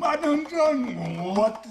많은 것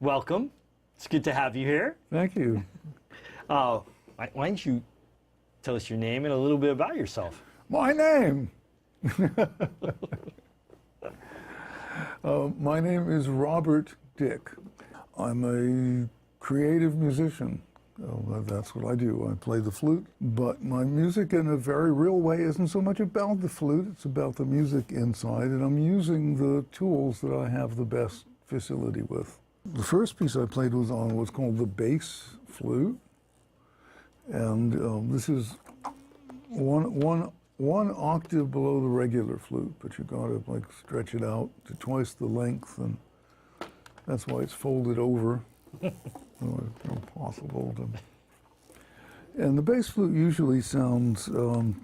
Welcome. It's good to have you here. Thank you. Why don't you tell us your name and a little bit about yourself? My name. My name is Robert Dick. I'm a creative musician. That's what I do. I play the flute, but my music in a very real way isn't so much about the flute, it's about the music inside, and I'm using the tools that I have the best facility with. The first piece I played was called the bass flute, and this is one octave below the regular flute, but you gotta like stretch it out to twice the length, and that's why it's folded over. It's impossible to. And the bass flute usually sounds, more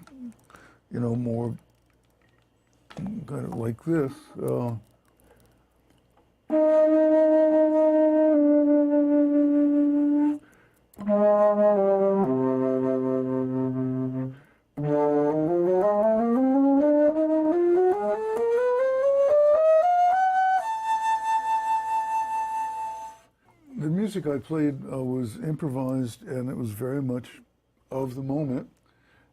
kind of like this. The music I played was improvised, and it was very much of the moment.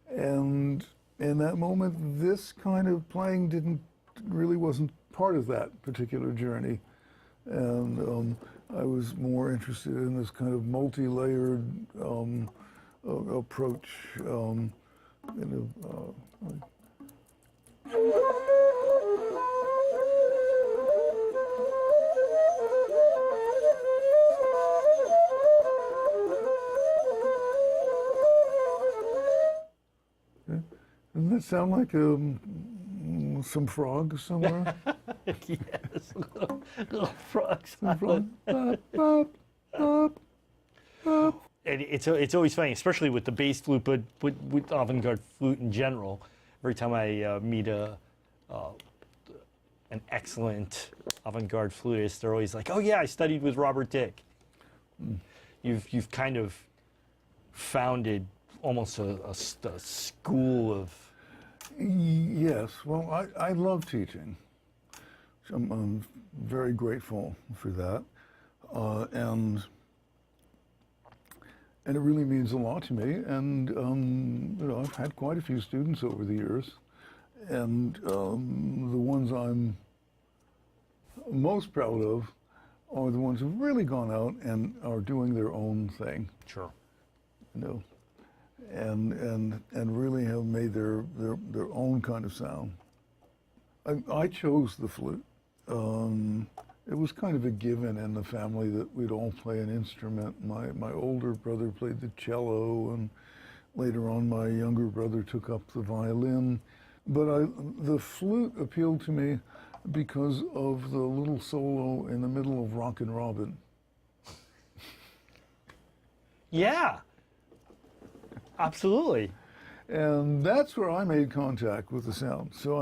And in that moment, this kind of playing really wasn't part of that particular journey. And I was more interested in this kind of multi-layered approach. Doesn't that sound like some frogs somewhere? Yes, little frogs. And it's always funny, especially with the bass flute, but with avant-garde flute in general, every time I meet an excellent avant-garde flutist, they're always like, "Oh yeah, I studied with Robert Dick." You've kind of founded almost a school of. Yes, well, I love teaching. So I'm very grateful for that. And it really means a lot to me. And, you know, I've had quite a few students over the years. And the ones I'm most proud of are the ones who've really gone out and are doing their own thing. Sure. You know, and really have made their own kind of sound. I chose the flute. It was kind of a given in the family that we'd all play an instrument. My older brother played the cello, and later on my younger brother took up the violin. But the flute appealed to me because of the little solo in the middle of Rockin' Robin. Yeah, absolutely. And that's where I made contact with the sound. So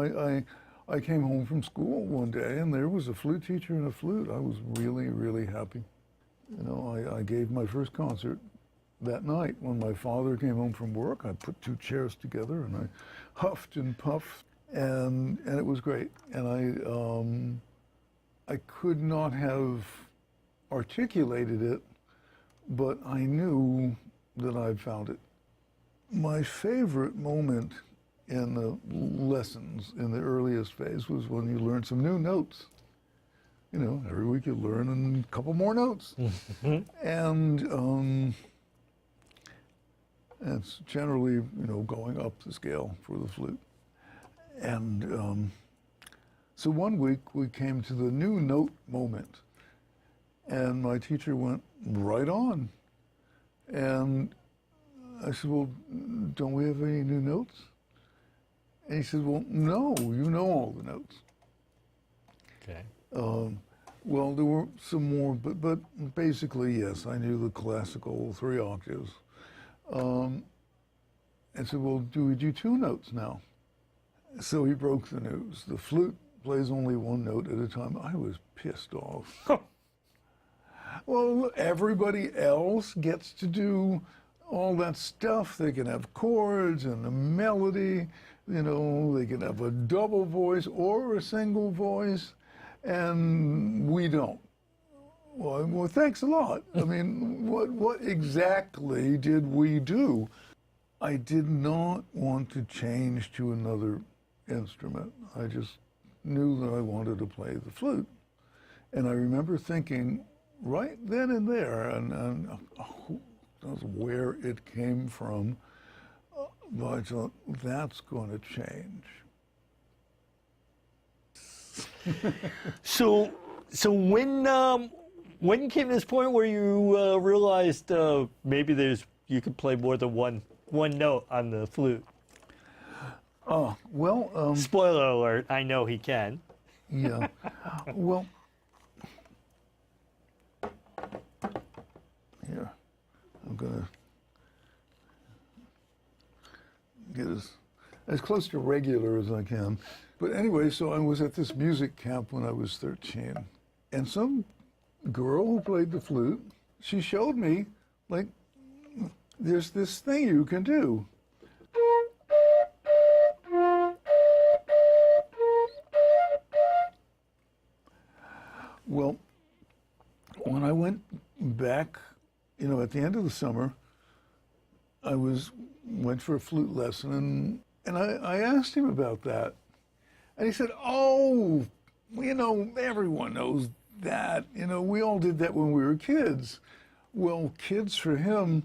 I came home from school one day, and there was a flute teacher and a flute. I was really, really happy. You know, I gave my first concert that night when my father came home from work. I put two chairs together, and I huffed and puffed, and it was great. And I could not have articulated it, but I knew that I'd found it. My favorite moment in the lessons in the earliest phase was when you learn some new notes. You know, every week you learn a couple more notes. And it's generally, you know, going up the scale for the flute. And so one week we came to the new note moment, and my teacher went right on. And I said, well, don't we have any new notes? And he said, well, no, you know all the notes. Okay. Well, there were some more, but basically, yes, I knew the classical 3 octaves. And said, well, do we do 2 notes now? So he broke the news. The flute plays only 1 note at a time. I was pissed off. Well, everybody else gets to do all that stuff. They can have chords and a melody, you know, they can have a double voice or a single voice, and we don't. Well, thanks a lot. I mean, what exactly did we do? I did not want to change to another instrument. I just knew that I wanted to play the flute. And I remember thinking right then and there, and who knows where it came from, but I thought, that's going to change. So when came this point where you realized maybe you could play more than one note on the flute? Well, spoiler alert, I know he can. Yeah. Well, here, I'm going to get as close to regular as I can. But anyway, so I was at this music camp when I was 13. And some girl who played the flute, she showed me, like, there's this thing you can do. Well, when I went back, you know, at the end of the summer, I went for a flute lesson, and I asked him about that. And he said, oh, you know, everyone knows that. You know, we all did that when we were kids. Well, kids for him,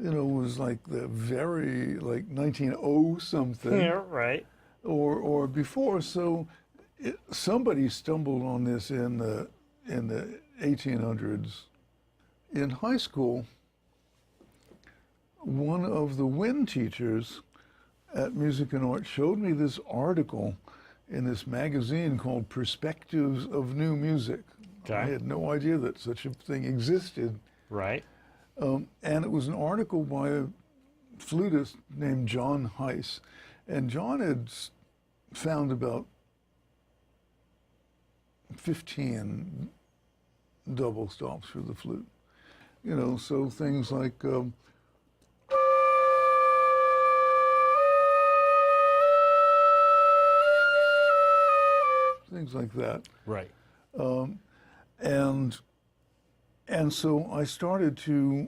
you know, was like the very, like 1900 something. Yeah, right. Or before. So somebody stumbled on this in the 1800s. In high school, one of the wind teachers at Music and Art showed me this article in this magazine called Perspectives of New Music. Okay. I had no idea that such a thing existed. Right. And it was an article by a flutist named John Heiss. And John had found about 15 double stops for the flute. You know, so things like things like that. Right. And so I started to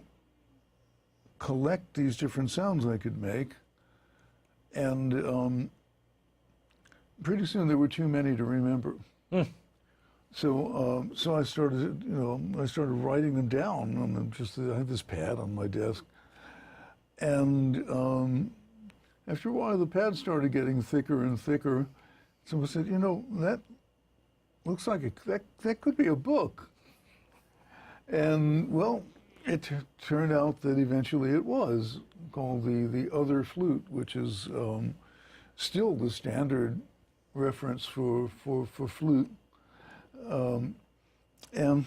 collect these different sounds I could make, and pretty soon there were too many to remember. So I started, I started writing them down. I had this pad on my desk, and after a while the pad started getting thicker and thicker. Someone said, that looks like that could be a book. And well, it turned out that eventually it was called the Other Flute, which is still the standard reference for flute. And in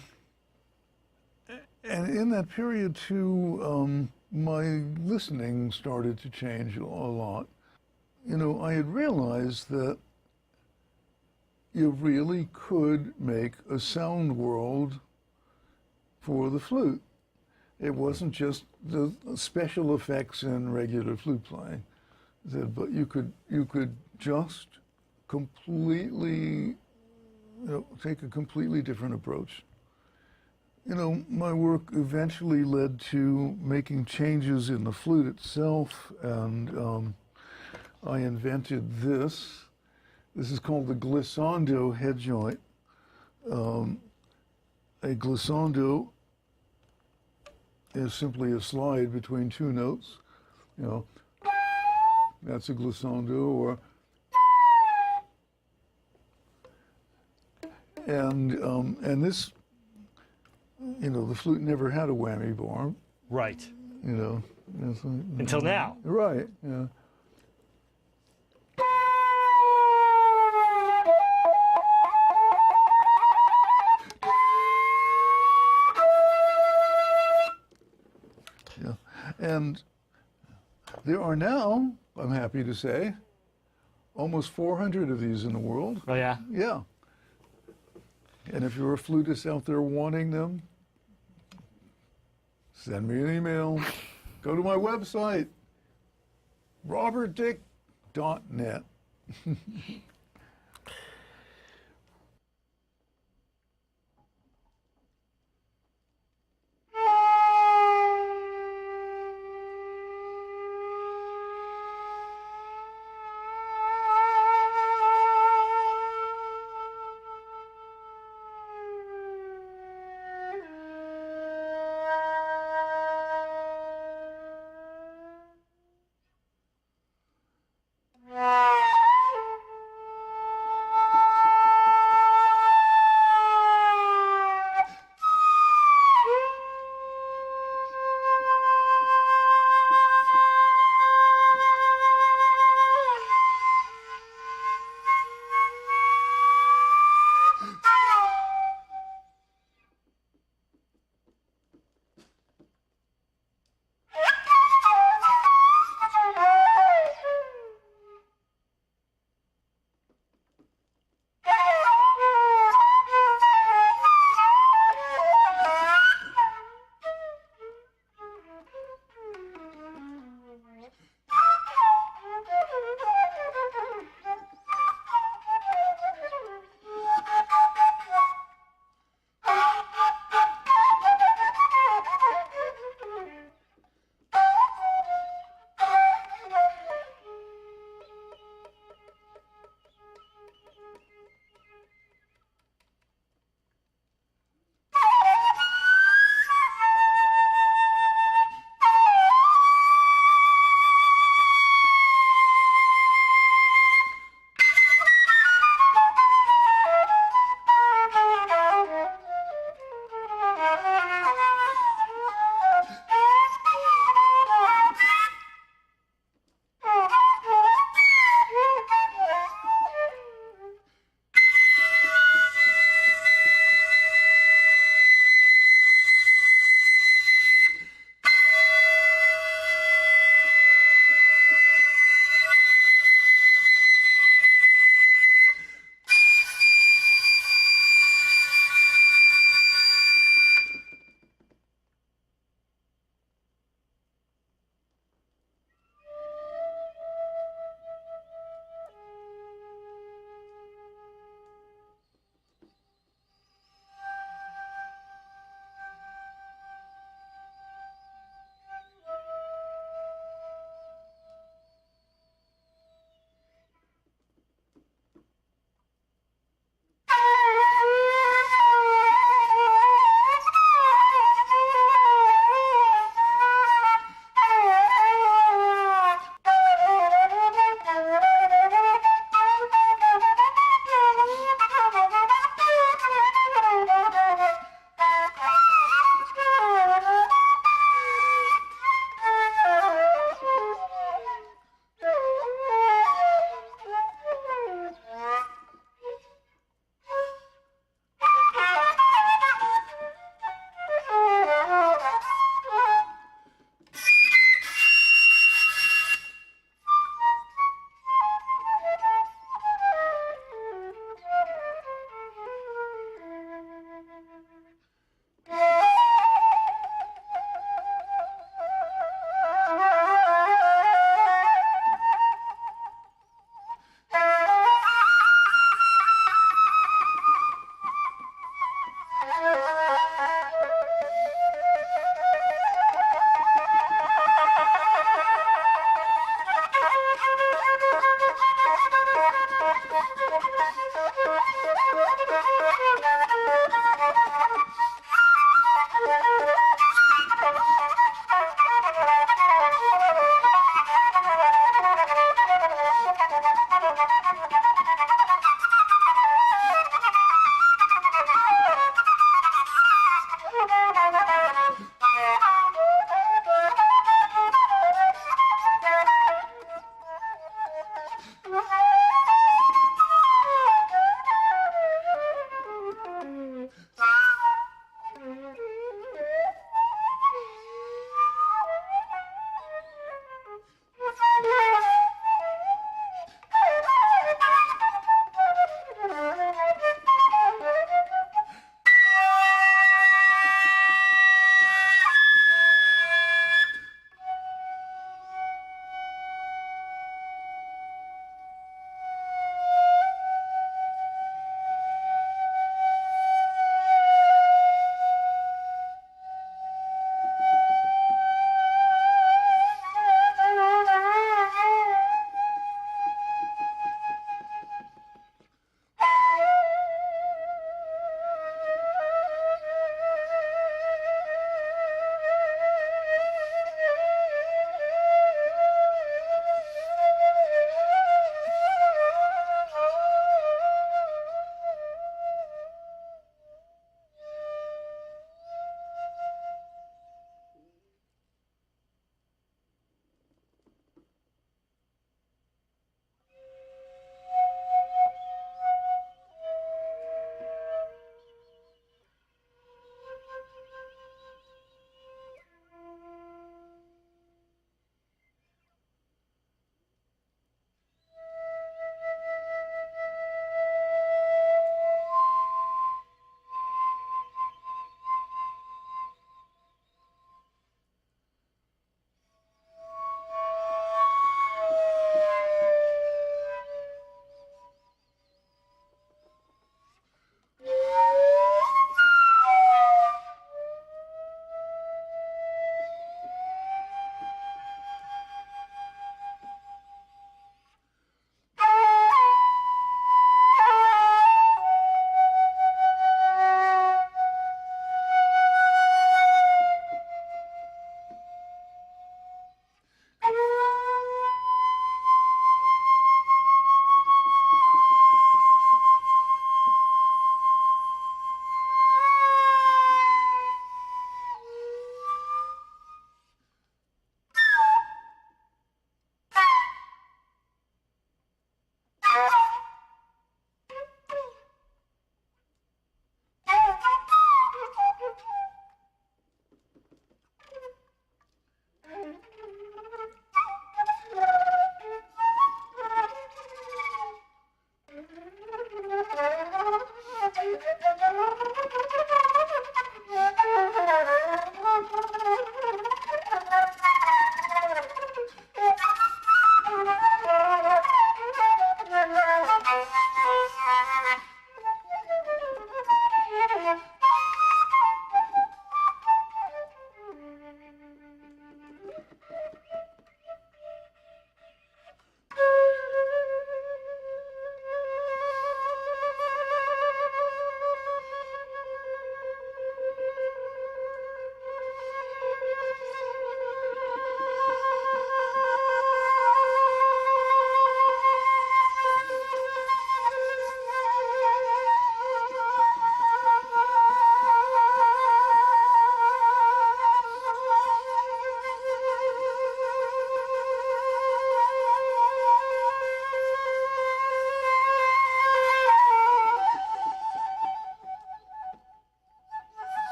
that period too, my listening started to change a lot. I had realized that you really could make a sound world for the flute. It wasn't just the special effects in regular flute playing, but you could just completely, take a completely different approach. My work eventually led to making changes in the flute itself, and I invented this. This is called the glissando headjoint. A glissando is simply a slide between two notes. That's a glissando, or and this, the flute never had a whammy bar. Right. Until now. Right. Yeah. And there are now, I'm happy to say, almost 400 of these in the world. Oh, yeah? Yeah. And if you're a flutist out there wanting them, send me an email. Go to my website, robertdick.net.